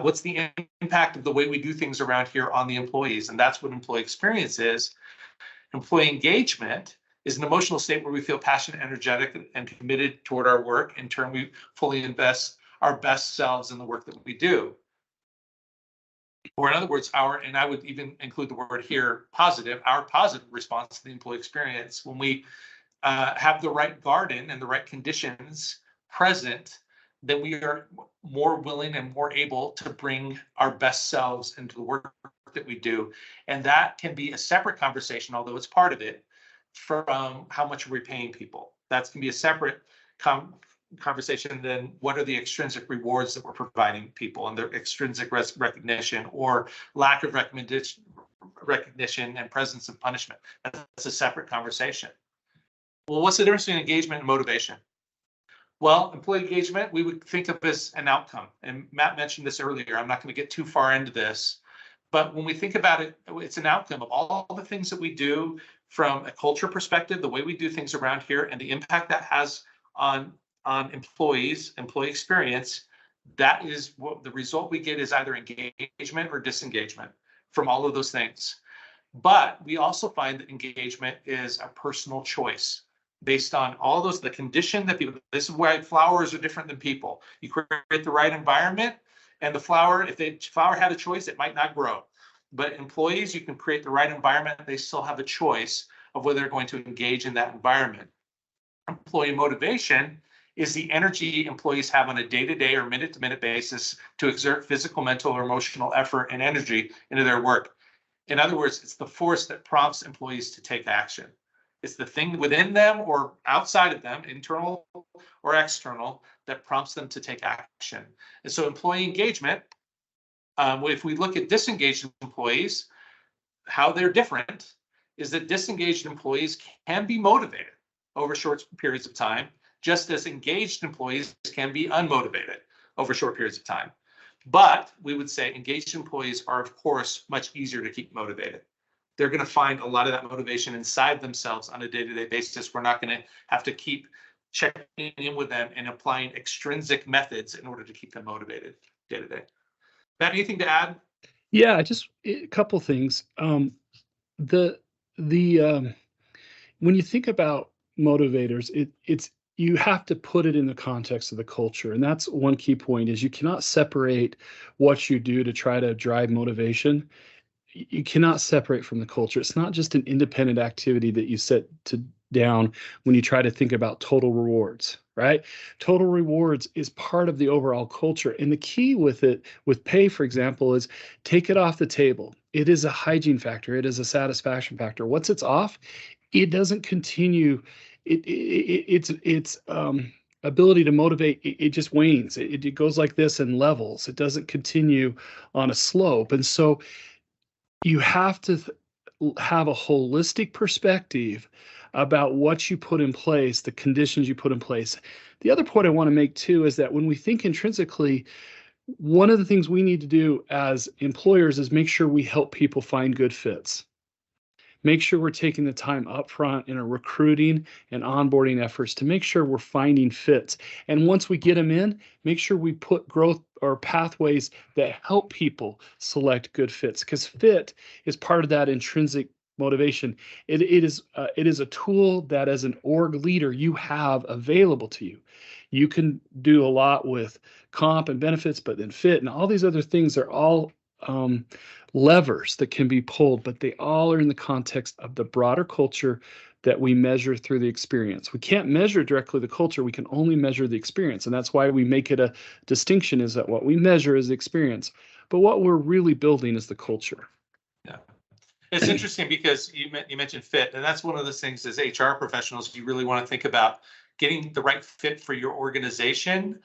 What's the impact of the way we do things around here on the employees? And that's what employee experience is. Employee engagement is an emotional state where we feel passionate, energetic, and committed toward our work. In turn, we fully invest our best selves in the work that we do. Or in other words, and I would even include the word here, positive, our positive response to the employee experience. When we have the right garden and the right conditions present, then we are more willing and more able to bring our best selves into the work that we do. And that can be a separate conversation, although it's part of it, from how much we're paying people. That can be a separate conversation than what are the extrinsic rewards that we're providing people and their extrinsic recognition or lack of recognition and presence of punishment. That's a separate conversation. Well, what's the difference between engagement and motivation? Well, employee engagement, we would think of as an outcome. And Matt mentioned this earlier. I'm not going to get too far into this. But when we think about it, it's an outcome of all the things that we do from a culture perspective, the way we do things around here, and the impact that has on employees, employee experience. That is what the result we get is either engagement or disengagement from all of those things. But we also find that engagement is a personal choice based on all those, the condition that people, this is why flowers are different than people. You create the right environment, and the flower, if the flower had a choice, it might not grow. But employees, you can create the right environment, they still have a choice of whether they're going to engage in that environment. Employee motivation is the energy employees have on a day-to-day or minute-to-minute basis to exert physical, mental, or emotional effort and energy into their work. In other words, it's the force that prompts employees to take action. It's the thing within them or outside of them, internal or external, that prompts them to take action. And so employee engagement, if we look at disengaged employees, how they're different is that disengaged employees can be motivated over short periods of time, just as engaged employees can be unmotivated over short periods of time. But we would say engaged employees are, of course, much easier to keep motivated. They're going to find a lot of that motivation inside themselves on a day-to-day basis. We're not going to have to keep checking in with them and applying extrinsic methods in order to keep them motivated day-to-day. Matt, anything to add?
Yeah, just a couple things. When you think about motivators, it's you have to put it in the context of the culture. And that's one key point is you cannot separate what you do to try to drive motivation. You cannot separate from the culture. It's not just an independent activity that you set down when you try to think about total rewards, right? Total rewards is part of the overall culture. And the key with it, with pay, for example, is take it off the table. It is a hygiene factor. It is a satisfaction factor. Once it's off, it doesn't continue. Its ability to motivate, it just wanes. It goes like this in levels. It doesn't continue on a slope. And so you have to have a holistic perspective about what you put in place, the conditions you put in place. The other point I want to make too is that when we think intrinsically, one of the things we need to do as employers is make sure we help people find good fits. Make sure we're taking the time up front in our recruiting and onboarding efforts to make sure we're finding fits. And once we get them in, make sure we put growth or pathways that help people select good fits, because fit is part of that intrinsic motivation. It is a tool that as an org leader you have available to you. You can do a lot with comp and benefits, but then fit and all these other things are all levers that can be pulled, but they all are in the context of the broader culture that we measure through the experience. We can't measure directly the culture, we can only measure the experience. And that's why we make it a distinction, is that what we measure is the experience, but what we're really building is the culture.
Yeah. It's interesting because you mentioned fit, and that's one of those things as HR professionals, you really want to think about getting the right fit for your organization,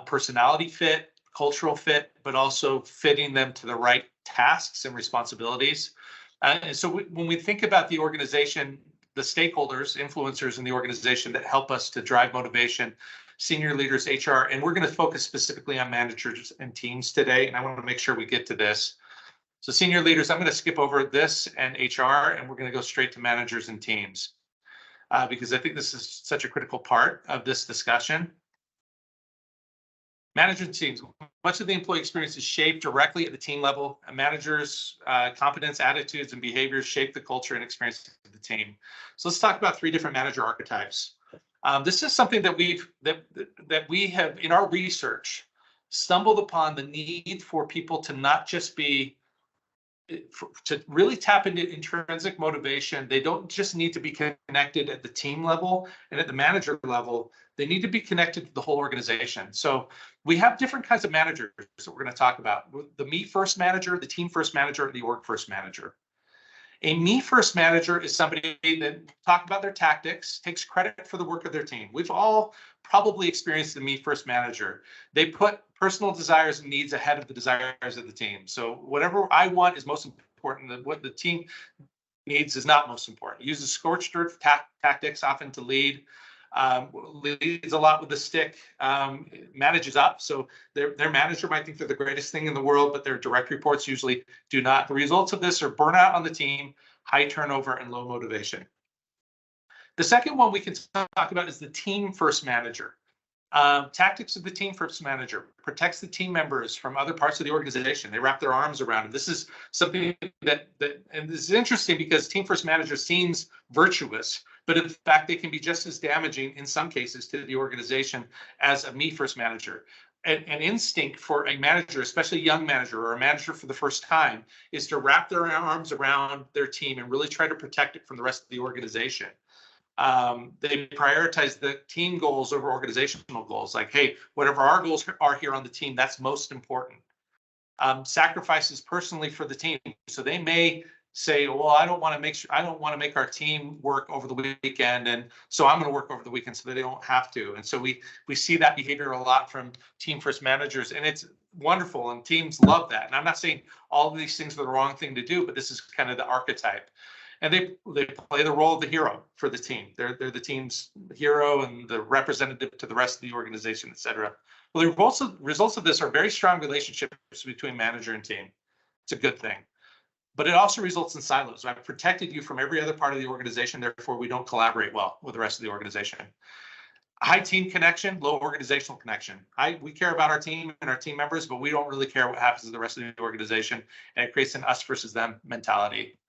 personality fit, cultural fit, but also fitting them to the right tasks and responsibilities. And so when we think about the organization, the stakeholders, influencers in the organization that help us to drive motivation, senior leaders, HR, and we're going to focus specifically on managers and teams today. And I want to make sure we get to this. So senior leaders, I'm going to skip over this and HR, and we're going to go straight to managers and teams because I think this is such a critical part of this discussion. Management teams, much of the employee experience is shaped directly at the team level. Managers' competence, attitudes, and behaviors shape the culture and experience of the team. So let's talk about 3 different manager archetypes. This is something that we have in our research stumbled upon the need for people to not just be to really tap into intrinsic motivation. They don't just need to be connected at the team level and at the manager level. They need to be connected to the whole organization. So we have different kinds of managers that we're going to talk about. The me first manager, the team first manager, and the org first manager. A me first manager is somebody that talks about their tactics, takes credit for the work of their team. We've all probably experienced the me first manager. They put personal desires and needs ahead of the desires of the team. So whatever I want is most important. What the team needs is not most important. Uses scorched earth tactics often to lead. Leads a lot with the stick, manages up. So their manager might think they're the greatest thing in the world, but their direct reports usually do not. The results of this are burnout on the team, high turnover, and low motivation. The second one we can talk about is the team first manager. Tactics of the team first manager protects the team members from other parts of the organization. They wrap their arms around it. This is something that and this is interesting because team first manager seems virtuous, but in fact, they can be just as damaging in some cases to the organization as a me first manager. An instinct for a manager, especially a young manager or a manager for the first time, is to wrap their arms around their team and really try to protect it from the rest of the organization. They prioritize the team goals over organizational goals. Like, hey, whatever our goals are here on the team, that's most important. Sacrifices personally for the team. So they may say, well, I don't want to make our team work over the weekend, and so I'm going to work over the weekend so that they don't have to. And so we see that behavior a lot from team first managers, and it's wonderful, and teams love that. And I'm not saying all of these things are the wrong thing to do, but this is kind of the archetype. And they play the role of the hero for the team. They're the team's hero and the representative to the rest of the organization, et cetera. Well, the results of this are very strong relationships between manager and team. It's a good thing. But it also results in silos. I've protected you from every other part of the organization, therefore we don't collaborate well with the rest of the organization. High team connection, low organizational connection. We care about our team and our team members, but we don't really care what happens to the rest of the organization, and it creates an us versus them mentality.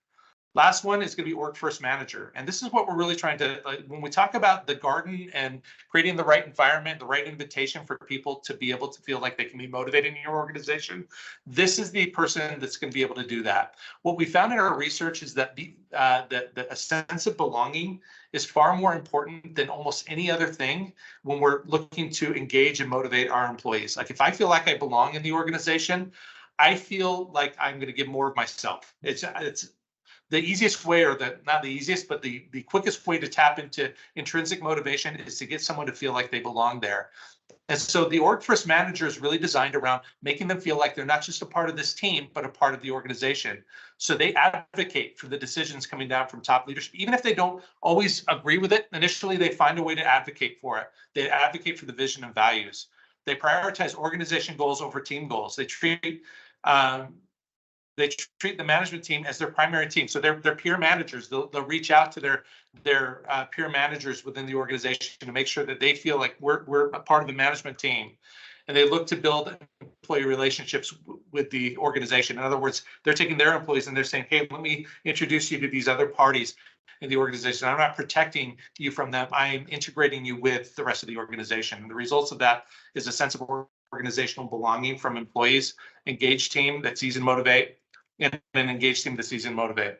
Last one is going to be org first manager. And this is what we're really trying to, when we talk about the garden and creating the right environment, the right invitation for people to be able to feel like they can be motivated in your organization, this is the person that's going to be able to do that. What we found in our research is that a sense of belonging is far more important than almost any other thing when we're looking to engage and motivate our employees. Like if I feel like I belong in the organization, I feel like I'm going to give more of myself. It's the easiest way, or not the easiest, but the quickest way to tap into intrinsic motivation is to get someone to feel like they belong there. And so the org first manager is really designed around making them feel like they're not just a part of this team, but a part of the organization. So they advocate for the decisions coming down from top leadership. Even if they don't always agree with it, initially they find a way to advocate for it. They advocate for the vision and values. They prioritize organization goals over team goals. They treat the management team as their primary team. So they're peer managers. They'll reach out to their peer managers within the organization to make sure that they feel like we're a part of the management team. And they look to build employee relationships with the organization. In other words, they're taking their employees and they're saying, hey, let me introduce you to these other parties in the organization. I'm not protecting you from them. I'm integrating you with the rest of the organization. And the results of that is a sense of organizational belonging from employees, engaged team that sees and motivate, and an engaged team that sees and motivate.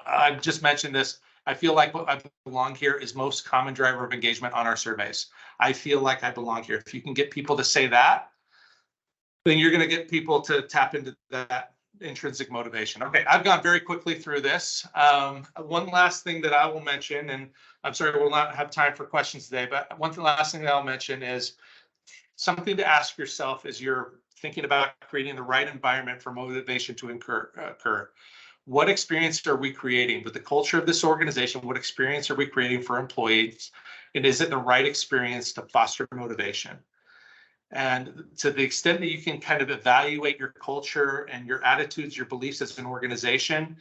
I've just mentioned this. I feel like what I belong here is most common driver of engagement on our surveys. I feel like I belong here. If you can get people to say that, then you're going to get people to tap into that intrinsic motivation. Okay, I've gone very quickly through this. One last thing that I will mention, and I'm sorry we'll not have time for questions today, but last thing that I'll mention is something to ask yourself as you're thinking about creating the right environment for motivation to occur. what experience are we creating with the culture of this organization? What experience are we creating for employees? And is it the right experience to foster motivation? And to the extent that you can kind of evaluate your culture and your attitudes, your beliefs as an organization,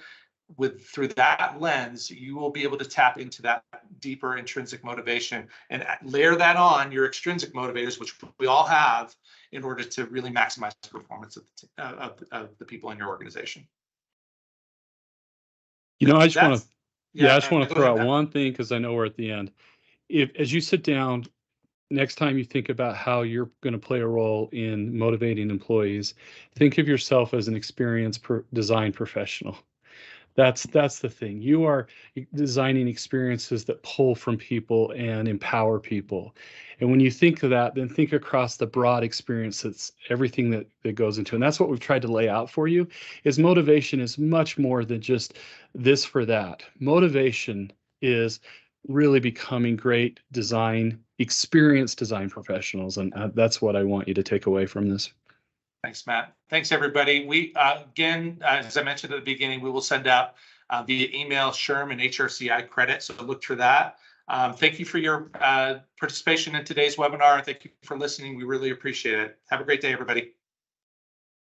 through that lens, you will be able to tap into that deeper intrinsic motivation and layer that on your extrinsic motivators, which we all have, in order to really maximize the performance of the people in your organization.
You know, I just want to,
Yeah,
I just want to
go
throw
ahead,
out
Matt.
one thing because I know we're at the end. As you sit down, next time you think about how you're going to play a role in motivating employees, think of yourself as an experienced design professional. That's the thing. You are designing experiences that pull from people and empower people. And when you think of that, then think across the broad experience. That's everything that goes into it. And that's what we've tried to lay out for you, is motivation is much more than just this for that. Motivation is really becoming great experienced design professionals. And that's what I want you to take away from this.
Thanks, Matt. Thanks, everybody. We, again, as I mentioned at the beginning, we will send out via email SHRM and HRCI credit, so look for that. Thank you for your participation in today's webinar. Thank you for listening. We really appreciate it. Have a great day, everybody.